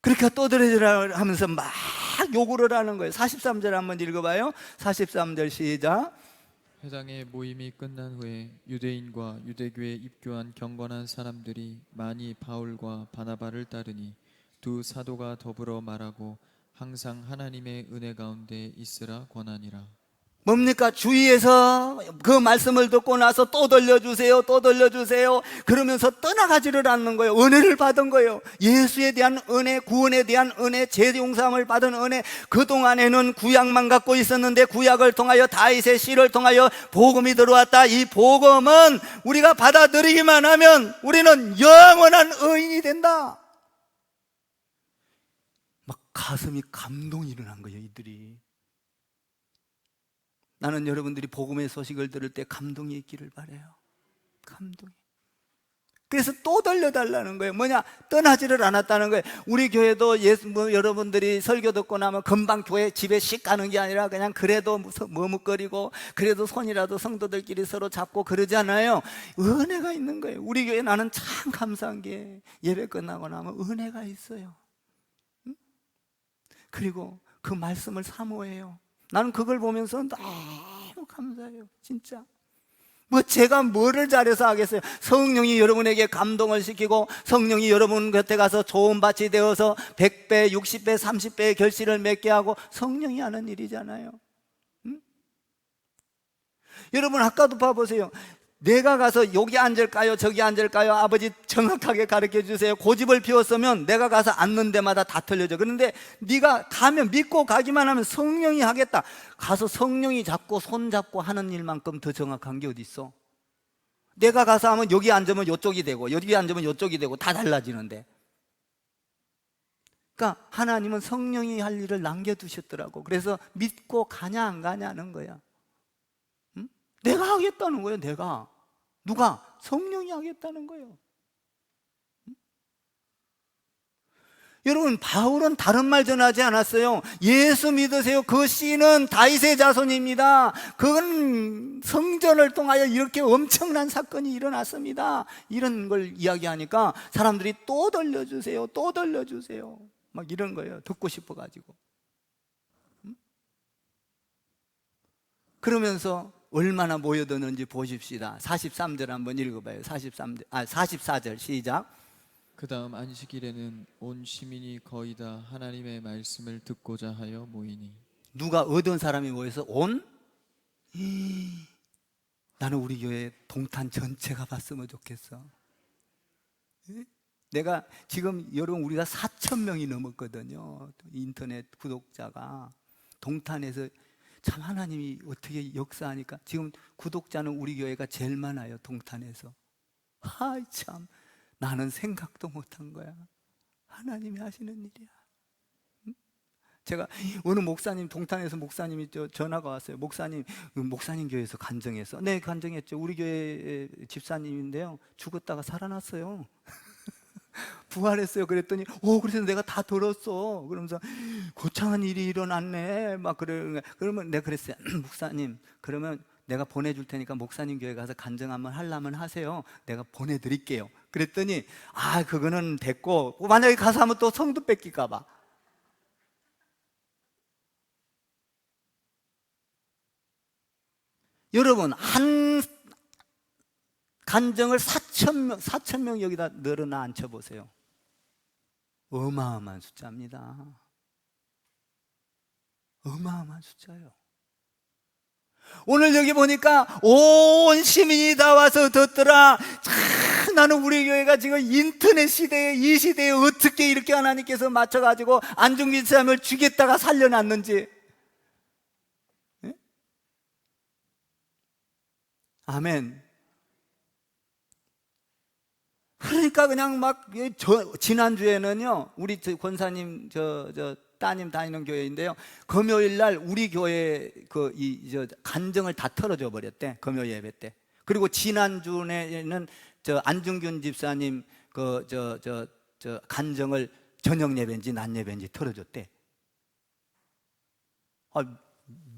그러니까 또 들으라 하면서 막 요구를 하는 거예요. 43절 한번 읽어봐요. 43절 시작.
회당의 모임이 끝난 후에 유대인과 유대교에 입교한 경건한 사람들이 많이 바울과 바나바를 따르니 두 사도가 더불어 말하고 항상 하나님의 은혜 가운데 있으라 권하니라.
뭡니까? 주위에서 그 말씀을 듣고 나서 또 들려주세요, 또 들려주세요 그러면서 떠나가지를 않는 거예요. 은혜를 받은 거예요. 예수에 대한 은혜, 구원에 대한 은혜, 죄 용서함을 받은 은혜. 그동안에는 구약만 갖고 있었는데 구약을 통하여 다윗의 씨를 통하여 복음이 들어왔다. 이 복음은 우리가 받아들이기만 하면 우리는 영원한 의인이 된다. 막 가슴이 감동이 일어난 거예요, 이들이. 나는 여러분들이 복음의 소식을 들을 때 감동이 있기를 바라요. 감동이. 그래서 또 들려달라는 거예요. 뭐냐? 떠나지를 않았다는 거예요. 우리 교회도 여러분들이 설교 듣고 나면 금방 교회 집에 씩 가는 게 아니라 그냥 그래도 머뭇거리고 그래도 손이라도 성도들끼리 서로 잡고 그러잖아요. 은혜가 있는 거예요. 우리 교회 나는 참 감사한 게 예배 끝나고 나면 은혜가 있어요. 그리고 그 말씀을 사모해요. 나는 그걸 보면서 너무 감사해요. 진짜. 뭐 제가 뭐를 잘해서 하겠어요. 성령이 여러분에게 감동을 시키고 성령이 여러분 곁에 가서 좋은 밭이 되어서 100배, 60배, 30배의 결실을 맺게 하고 성령이 하는 일이잖아요. 여러분 아까도 봐보세요. 내가 가서 여기 앉을까요? 저기 앉을까요? 아버지 정확하게 가르쳐 주세요. 고집을 피웠으면 내가 가서 앉는 데마다 다 틀려져. 그런데 네가 가면 믿고 가기만 하면 성령이 하겠다. 가서 성령이 잡고 손 잡고 하는 일만큼 더 정확한 게 어디 있어? 내가 가서 하면 여기 앉으면 이쪽이 되고 여기 앉으면 이쪽이 되고 다 달라지는데. 그러니까 하나님은 성령이 할 일을 남겨두셨더라고. 그래서 믿고 가냐 안 가냐는 거야. 응? 내가 하겠다는 거예요. 내가. 누가? 성령이 하겠다는 거예요. 여러분 바울은 다른 말 전하지 않았어요. 예수 믿으세요. 그 씨는 다윗의 자손입니다. 그건 성전을 통하여 이렇게 엄청난 사건이 일어났습니다. 이런 걸 이야기하니까 사람들이 또 들려주세요, 또 들려주세요 막 이런 거예요. 듣고 싶어가지고. 그러면서 얼마나 모여드는지 보십시다. 43절 한번 읽어봐요. 44절 시작.
그 다음 안식일에는 온 시민이 거의 다 하나님의 말씀을 듣고자 하여 모이니.
누가 어떤 사람이 모여서 온? 나는 우리 교회 동탄 전체가 봤으면 좋겠어. 내가 지금 여러분 우리가 4,000명이 넘었거든요. 인터넷 구독자가. 동탄에서 참 하나님이 어떻게 역사하니까 지금 구독자는 우리 교회가 제일 많아요. 동탄에서. 참 나는 생각도 못한 거야. 하나님이 하시는 일이야. 제가 어느 목사님, 동탄에서 목사님이 전화가 왔어요. 목사님 교회에서 간증해서. 네, 간증했죠. 우리 교회 집사님인데요, 죽었다가 살아났어요. 부활했어요. 그랬더니 그래서 내가 다 들었어. 그러면서 거창한 일이 일어났네 막 그래. 그러면 내가 그랬어요. 목사님, 그러면 내가 보내줄 테니까 목사님 교회 가서 간증 한번 하려면 하세요. 내가 보내드릴게요. 그랬더니 그거는 됐고, 만약에 가서 하면 또 성도 뺏길까 봐. 여러분, 한 간증을 4,000명 여기다 늘어나 앉혀보세요. 어마어마한 숫자입니다. 어마어마한 숫자예요. 오늘 여기 보니까 온 시민이 다 와서 듣더라. 나는 우리 교회가 지금 인터넷 시대에, 이 시대에 어떻게 이렇게 하나님께서 맞춰가지고 안중근 사람을 죽였다가 살려놨는지. 네? 아멘. 그러니까 그냥 막 지난주에는요, 우리 권사님 따님 다니는 교회인데요, 금요일 날 우리 교회 간증을 다 털어줘 버렸대, 금요 예배 때. 그리고 지난주에는 안중균 집사님 간증을 저녁 예배인지 낮 예배인지 털어줬대.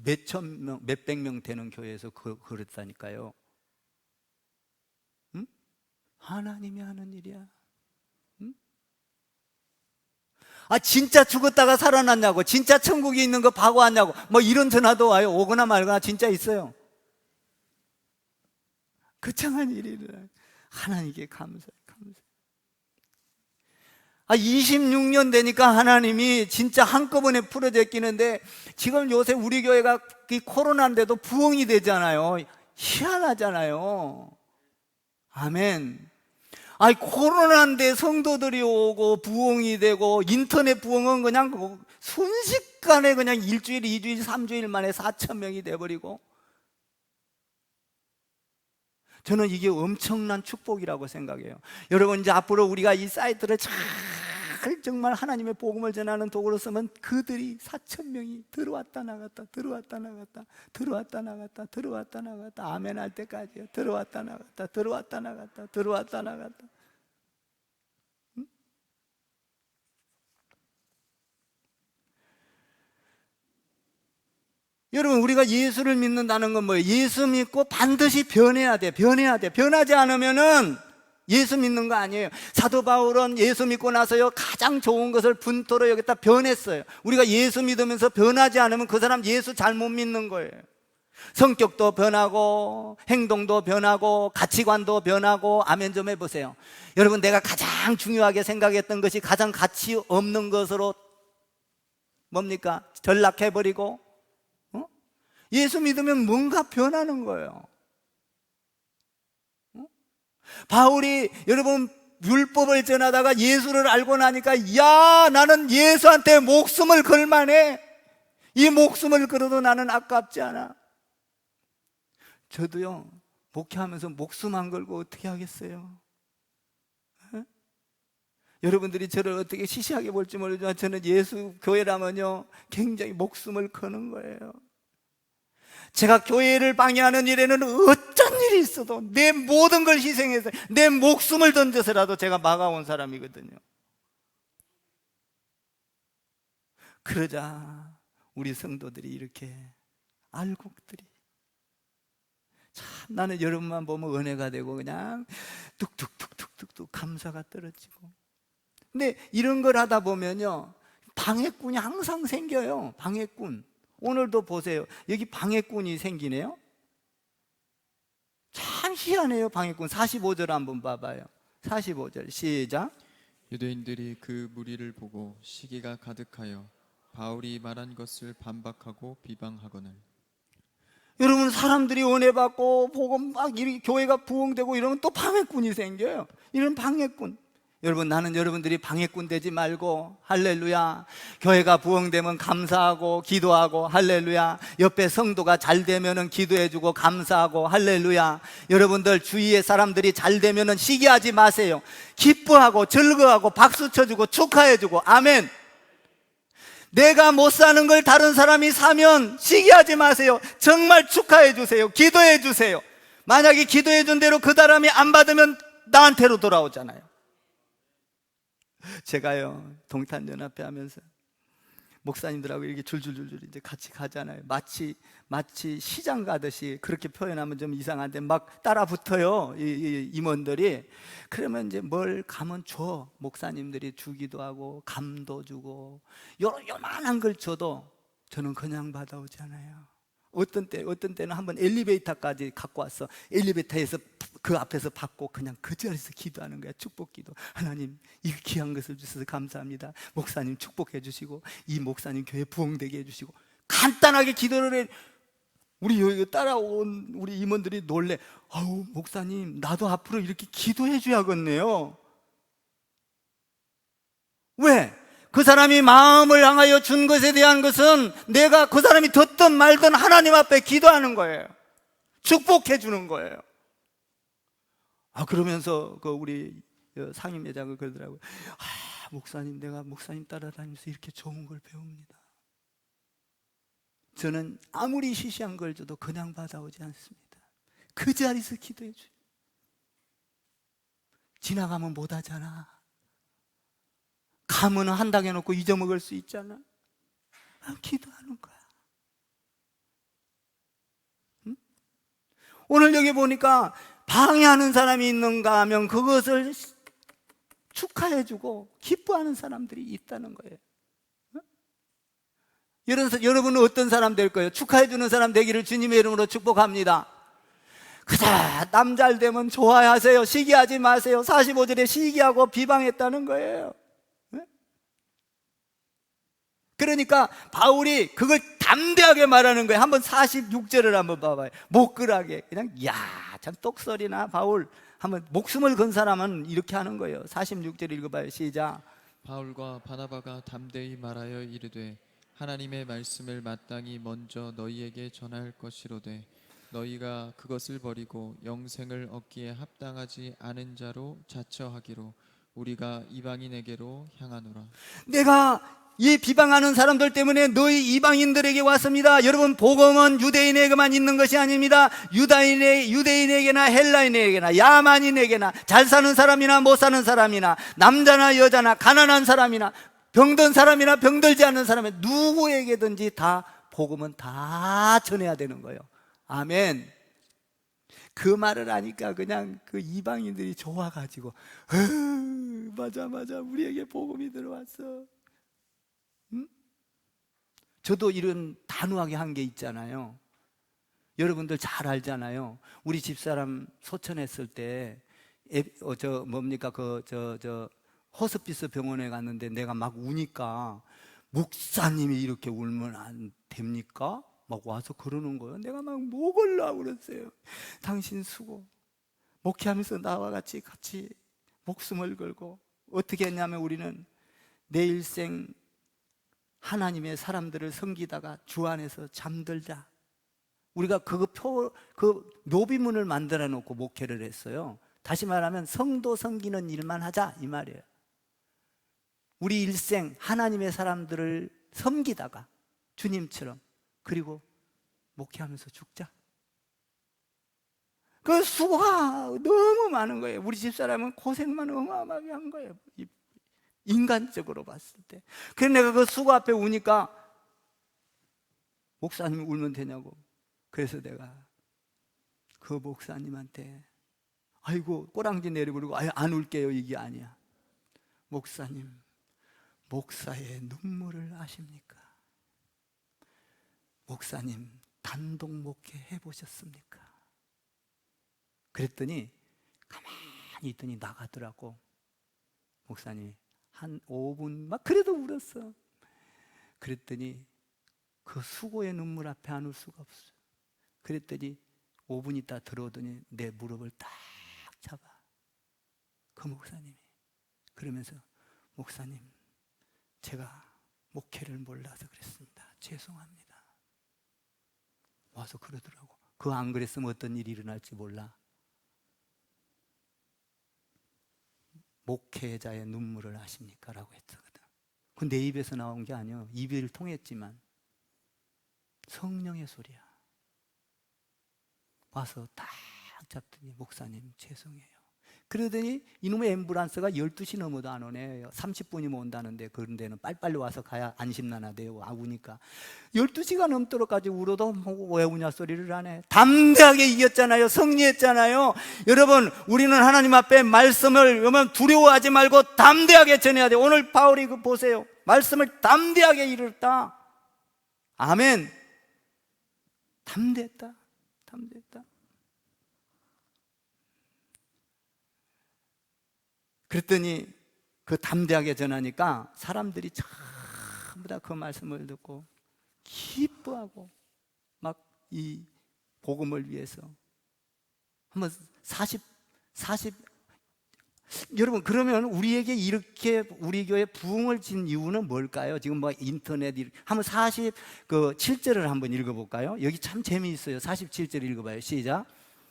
몇천 명, 몇백 명 되는 교회에서 그랬다니까요. 응? 하나님이 하는 일이야. 응? 진짜 죽었다가 살아났냐고, 진짜 천국에 있는 거 봐고 왔냐고, 뭐 이런 전화도 와요. 오거나 말거나 진짜 있어요. 거창한 일이라 하나님께 감사해. 26년 되니까 하나님이 진짜 한꺼번에 풀어제끼는데, 지금 요새 우리 교회가 이 코로나인데도 부흥이 되잖아요. 희한하잖아요. 아멘. 코로나인데 성도들이 오고 부흥이 되고, 인터넷 부흥은 그냥 순식간에 그냥 일주일, 2주일, 3주일 만에 4,000명이 돼버리고, 저는 이게 엄청난 축복이라고 생각해요. 여러분, 이제 앞으로 우리가 이 사이트를 잘 정말 하나님의 복음을 전하는 도구로 쓰면 그들이 4,000명이 들어왔다 나갔다, 들어왔다 나갔다, 들어왔다 나갔다, 들어왔다 나갔다, 아멘 할 때까지요. 들어왔다 나갔다, 들어왔다 나갔다, 들어왔다 나갔다. 응? 여러분, 우리가 예수를 믿는다는 건 뭐예요? 예수 믿고 반드시 변해야 돼. 변하지 않으면은 예수 믿는 거 아니에요. 사도 바울은 예수 믿고 나서요, 가장 좋은 것을 분토로 여기다 변했어요. 우리가 예수 믿으면서 변하지 않으면 그 사람 예수 잘못 믿는 거예요. 성격도 변하고, 행동도 변하고, 가치관도 변하고. 아멘 좀 해보세요. 여러분, 내가 가장 중요하게 생각했던 것이 가장 가치 없는 것으로 뭡니까? 전락해버리고, 예수 믿으면 뭔가 변하는 거예요. 바울이, 여러분, 율법을 전하다가 예수를 알고 나니까, 나는 예수한테 목숨을 걸만해. 이 목숨을 걸어도 나는 아깝지 않아. 저도요, 목회하면서 목숨 안 걸고 어떻게 하겠어요? 여러분들이 저를 어떻게 시시하게 볼지 모르지만, 저는 예수 교회라면요, 굉장히 목숨을 거는 거예요. 제가 교회를 방해하는 일에는 어떤 일이 있어도 내 모든 걸 희생해서, 내 목숨을 던져서라도 제가 막아온 사람이거든요. 그러자 우리 성도들이 이렇게 알곡들이, 참 나는 여러분만 보면 은혜가 되고 그냥 뚝뚝뚝뚝뚝 감사가 떨어지고. 근데 이런 걸 하다 보면요, 방해꾼이 항상 생겨요. 방해꾼. 오늘도 보세요. 여기 방해꾼이 생기네요. 참 희한해요. 방해꾼. 45절 한번 봐봐요. 45절 시작.
유대인들이 그 무리를 보고 시기가 가득하여 바울이 말한 것을 반박하고 비방하거늘.
여러분, 사람들이 은혜 받고 복음 막 이렇게 교회가 부흥되고 이러면 또 방해꾼이 생겨요. 이런 방해꾼. 여러분, 나는 여러분들이 방해꾼 되지 말고, 할렐루야, 교회가 부흥되면 감사하고 기도하고, 할렐루야, 옆에 성도가 잘 되면은 기도해주고 감사하고, 할렐루야, 여러분들 주위의 사람들이 잘 되면은 시기하지 마세요. 기뻐하고 즐거워하고 박수 쳐주고 축하해주고, 아멘. 내가 못 사는 걸 다른 사람이 사면 시기하지 마세요. 정말 축하해 주세요. 기도해 주세요. 만약에 기도해 준 대로 그 사람이 안 받으면 나한테로 돌아오잖아요. 제가요, 동탄연합회 하면서 목사님들하고 이렇게 줄줄줄줄 이제 같이 가잖아요. 마치 시장 가듯이, 그렇게 표현하면 좀 이상한데 막 따라 붙어요, 임원들이. 그러면 이제 뭘 가면 줘. 목사님들이 주기도 하고 감도 주고 요만한 걸 줘도 저는 그냥 받아오잖아요. 어떤 때는 한번 엘리베이터까지 갖고 왔어. 엘리베이터에서 그 앞에서 받고 그냥 그 자리에서 기도하는 거야. 축복기도. 하나님, 이 귀한 것을 주셔서 감사합니다. 목사님 축복해 주시고, 이 목사님 교회 부흥되게 해주시고, 간단하게 기도를 해. 우리 여기 따라온 우리 임원들이 놀래. 아우, 목사님, 나도 앞으로 이렇게 기도해 줘야겠네요. 왜? 그 사람이 마음을 향하여 준 것에 대한 것은 내가 그 사람이 듣든 말든 하나님 앞에 기도하는 거예요. 축복해 주는 거예요. 그러면서 그 우리 상임회장을 그러더라고요. 목사님, 내가 목사님 따라다니면서 이렇게 좋은 걸 배웁니다. 저는 아무리 시시한 걸 줘도 그냥 받아오지 않습니다. 그 자리에서 기도해 줘요. 지나가면 못 하잖아. 가면 한당 해놓고 잊어먹을 수 있잖아. 기도하는 거야. 응? 오늘 여기 보니까 방해하는 사람이 있는가 하면 그것을 축하해주고 기뻐하는 사람들이 있다는 거예요. 응? 여러분은 어떤 사람 될 거예요? 축하해주는 사람 되기를 주님의 이름으로 축복합니다. 그자 남 잘 되면 좋아하세요. 시기하지 마세요. 45절에 시기하고 비방했다는 거예요. 그러니까 바울이 그걸 담대하게 말하는 거예요. 한번 46절을 한번 봐봐요. 못글하게 그냥 참 똑소리나 바울. 한번 목숨을 건 사람은 이렇게 하는 거예요. 46절 읽어봐요. 시작.
바울과 바나바가 담대히 말하여 이르되 하나님의 말씀을 마땅히 먼저 너희에게 전할 것이로되 너희가 그것을 버리고 영생을 얻기에 합당하지 않은 자로 자처하기로 우리가 이방인에게로 향하노라.
내가 이 비방하는 사람들 때문에 너희 이방인들에게 왔습니다. 여러분, 복음은 유대인에게만 있는 것이 아닙니다. 유대인에게나 헬라인에게나 야만인에게나 잘 사는 사람이나 못 사는 사람이나 남자나 여자나 가난한 사람이나 병든 사람이나 병들지 않는 사람이나 누구에게든지 다 복음은 다 전해야 되는 거예요. 아멘. 그 말을 하니까 그냥 그 이방인들이 좋아가지고 맞아 우리에게 복음이 들어왔어. 저도 이런 단호하게 한 게 있잖아요. 여러분들 잘 알잖아요. 우리 집사람 소천했을 때 호스피스 병원에 갔는데 내가 막 우니까 목사님이 이렇게 울면 안 됩니까? 막 와서 그러는 거예요. 내가 막 먹으려고 그랬어요. 당신 수고. 목회하면서 나와 같이 목숨을 걸고 어떻게 했냐면 우리는 내 일생 하나님의 사람들을 섬기다가 주 안에서 잠들자. 우리가 그 노비문을 만들어 놓고 목회를 했어요. 다시 말하면 성도 섬기는 일만 하자 이 말이에요. 우리 일생 하나님의 사람들을 섬기다가 주님처럼, 그리고 목회하면서 죽자. 그 수고가 너무 많은 거예요. 우리 집사람은 고생만 어마어마하게 한 거예요. 인간적으로 봤을 때. 그래서 내가 그 수고 앞에 우니까 목사님이 울면 되냐고. 그래서 내가 그 목사님한테 아이고 꼬랑지 내려버리고 안 울게요 이게 아니야. 목사님, 목사의 눈물을 아십니까? 목사님 단독 목회 해보셨습니까? 그랬더니 가만히 있더니 나가더라고. 목사님이 한 5분 막 그래도 울었어. 그랬더니 그 수고의 눈물 앞에 안 울 수가 없어. 그랬더니 5분 있다 들어오더니 내 무릎을 딱 잡아. 그 목사님이 그러면서 목사님, 제가 목회를 몰라서 그랬습니다. 죄송합니다. 와서 그러더라고. 그거 안 그랬으면 어떤 일이 일어날지 몰라. 목회자의 눈물을 아십니까? 라고 했거든. 그 내 입에서 나온 게 아니야. 입을 통했지만 성령의 소리야. 와서 딱 잡더니 목사님 죄송해요. 그러더니 이놈의 앰뷸런스가 12시 넘어도 안 오네. 30분이면 온다는데 그런 데는 빨리빨리 와서 가야 안심나나대요. 아우니까 12시가 넘도록까지 울어도 왜 우냐 소리를 안 해. 담대하게 이겼잖아요. 승리했잖아요. 여러분, 우리는 하나님 앞에 말씀을 두려워하지 말고 담대하게 전해야 돼요. 오늘 바울이 그 보세요. 말씀을 담대하게 이뤘다. 아멘. 담대했다. 담대했다. 그랬더니 그 담대하게 전하니까 사람들이 전부 다 그 말씀을 듣고 기뻐하고 막 이 복음을 위해서 한번 40 여러분, 그러면 우리에게 이렇게 우리 교회 부흥을 진 이유는 뭘까요? 지금 뭐 인터넷 한번 47절을 한번 읽어볼까요? 여기 참 재미있어요. 47절 읽어봐요. 시작.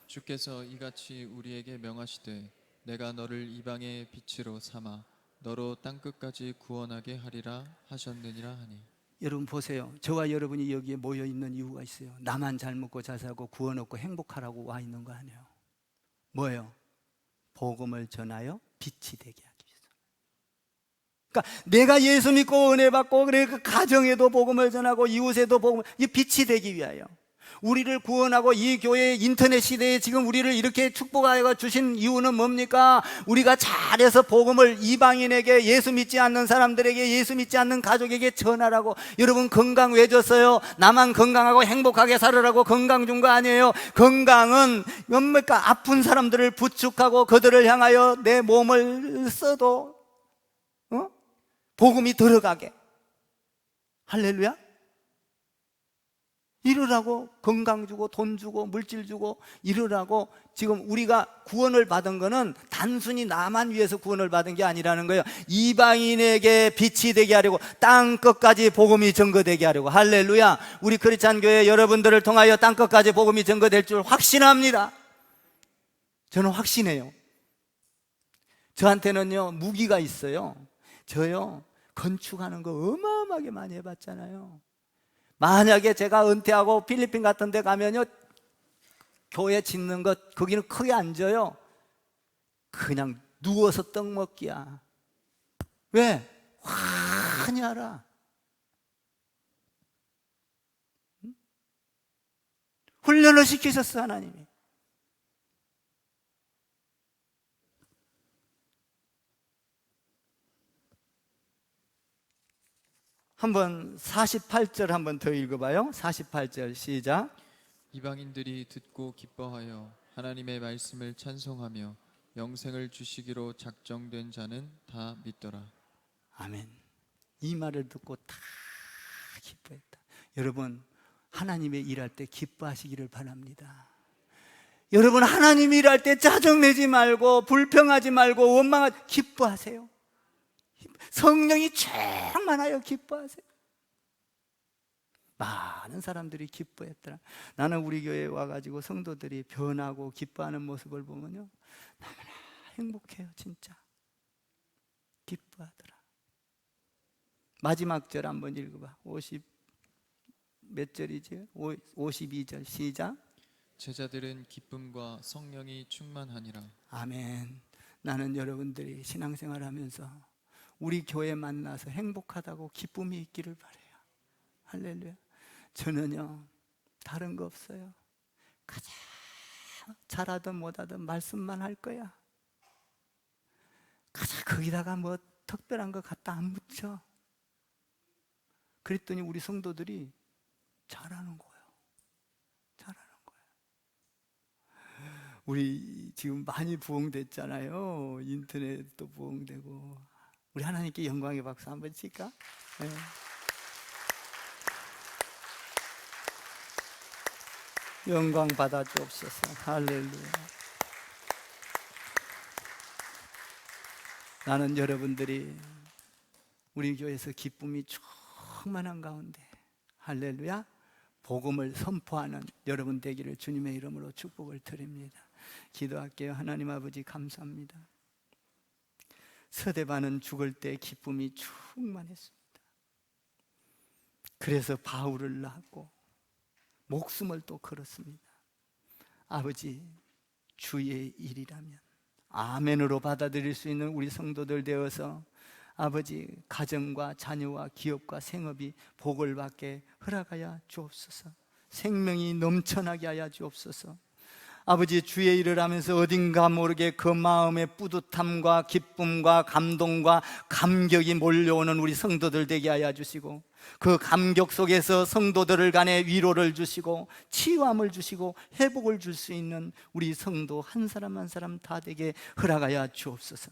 주께서 이같이 우리에게 명하시되 내가 너를 이방의 빛으로 삼아 너로 땅끝까지 구원하게 하리라 하셨느니라 하니.
여러분 보세요. 저와 여러분이 여기에 모여 있는 이유가 있어요. 나만 잘 먹고 잘 살고 구원 얻고 행복하라고 와 있는 거 아니에요. 뭐예요? 복음을 전하여 빛이 되게 하기 위해서. 그러니까 내가 예수 믿고 은혜 받고 그래 그 가정에도 복음을 전하고 이웃에도 복음을, 이 빛이 되기 위하여. 우리를 구원하고 이 교회 인터넷 시대에 지금 우리를 이렇게 축복하여 주신 이유는 뭡니까? 우리가 잘해서 복음을 이방인에게, 예수 믿지 않는 사람들에게, 예수 믿지 않는 가족에게 전하라고. 여러분, 건강 왜 줬어요? 나만 건강하고 행복하게 살으라고 건강 준 거 아니에요. 건강은 뭡니까? 아픈 사람들을 부축하고 그들을 향하여 내 몸을 써도 복음이 들어가게. 할렐루야. 이러라고 건강 주고 돈 주고 물질 주고 이러라고. 지금 우리가 구원을 받은 거는 단순히 나만 위해서 구원을 받은 게 아니라는 거예요. 이방인에게 빛이 되게 하려고, 땅 끝까지 복음이 전거되게 하려고. 할렐루야. 우리 크리스찬 교회 여러분들을 통하여 땅 끝까지 복음이 전거될 줄 확신합니다. 저는 확신해요. 저한테는요 무기가 있어요. 저요 건축하는 거 어마어마하게 많이 해봤잖아요. 만약에 제가 은퇴하고 필리핀 같은 데 가면요, 교회 짓는 것 거기는 크게 안 져요. 그냥 누워서 떡 먹기야. 왜? 환히 알아. 훈련을 시키셨어 하나님이. 한번 48절 한번 더 읽어봐요. 48절 시작.
이방인들이 듣고 기뻐하여 하나님의 말씀을 찬송하며 영생을 주시기로 작정된 자는 다 믿더라.
아멘. 이 말을 듣고 다 기뻐했다. 여러분, 하나님의 일할 때 기뻐하시기를 바랍니다. 여러분, 하나님 일할 때 짜증내지 말고 불평하지 말고 원망하지, 기뻐하세요. 성령이 충만하여 기뻐하세요. 많은 사람들이 기뻐했더라. 나는 우리 교회에 와가지고 성도들이 변하고 기뻐하는 모습을 보면요, 너무나 행복해요. 진짜 기뻐하더라. 마지막 절 한번 읽어봐. 50 몇 절이지? 52절 시작.
제자들은 기쁨과 성령이 충만하니라.
아멘. 나는 여러분들이 신앙생활하면서 우리 교회 만나서 행복하다고 기쁨이 있기를 바라요. 할렐루야. 저는요 다른 거 없어요. 가장 잘하든 못하든 말씀만 할 거야. 가장 거기다가 뭐 특별한 거 갖다 안 묻혀. 그랬더니 우리 성도들이 잘하는 거예요. 잘하는 거예요. 우리 지금 많이 부흥됐잖아요. 인터넷도 부흥되고. 우리 하나님께 영광의 박수 한번 칠까? 네. 영광 받아 주옵소서. 할렐루야. 나는 여러분들이 우리 교회에서 기쁨이 충만한 가운데 할렐루야 복음을 선포하는 여러분 되기를 주님의 이름으로 축복을 드립니다. 기도할게요. 하나님 아버지 감사합니다. 서대반은 죽을 때 기쁨이 충만했습니다. 그래서 바울을 낳고 목숨을 또 걸었습니다. 아버지, 주의 일이라면 아멘으로 받아들일 수 있는 우리 성도들 되어서 아버지 가정과 자녀와 기업과 생업이 복을 받게 허락하여 주옵소서. 생명이 넘쳐나게 하여 주옵소서. 아버지, 주의 일을 하면서 어딘가 모르게 그 마음의 뿌듯함과 기쁨과 감동과 감격이 몰려오는 우리 성도들 되게 하여 주시고, 그 감격 속에서 성도들을 간에 위로를 주시고 치유함을 주시고 회복을 줄 수 있는 우리 성도 한 사람 한 사람 다 되게 허락하여 주옵소서.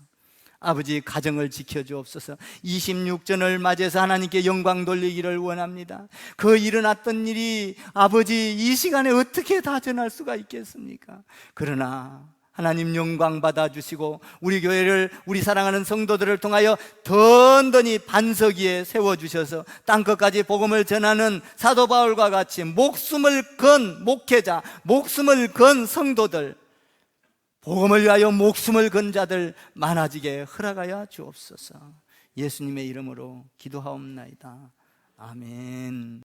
아버지, 가정을 지켜주옵소서. 26전을 맞이해서 하나님께 영광 돌리기를 원합니다. 그 일어났던 일이 아버지 이 시간에 어떻게 다 전할 수가 있겠습니까? 그러나 하나님 영광 받아주시고 우리 교회를, 우리 사랑하는 성도들을 통하여 든든히 반석 위에 세워주셔서 땅끝까지 복음을 전하는 사도 바울과 같이 목숨을 건 목회자, 목숨을 건 성도들, 복음을 위하여 목숨을 건 자들 많아지게 허락하여 주옵소서. 예수님의 이름으로 기도하옵나이다. 아멘.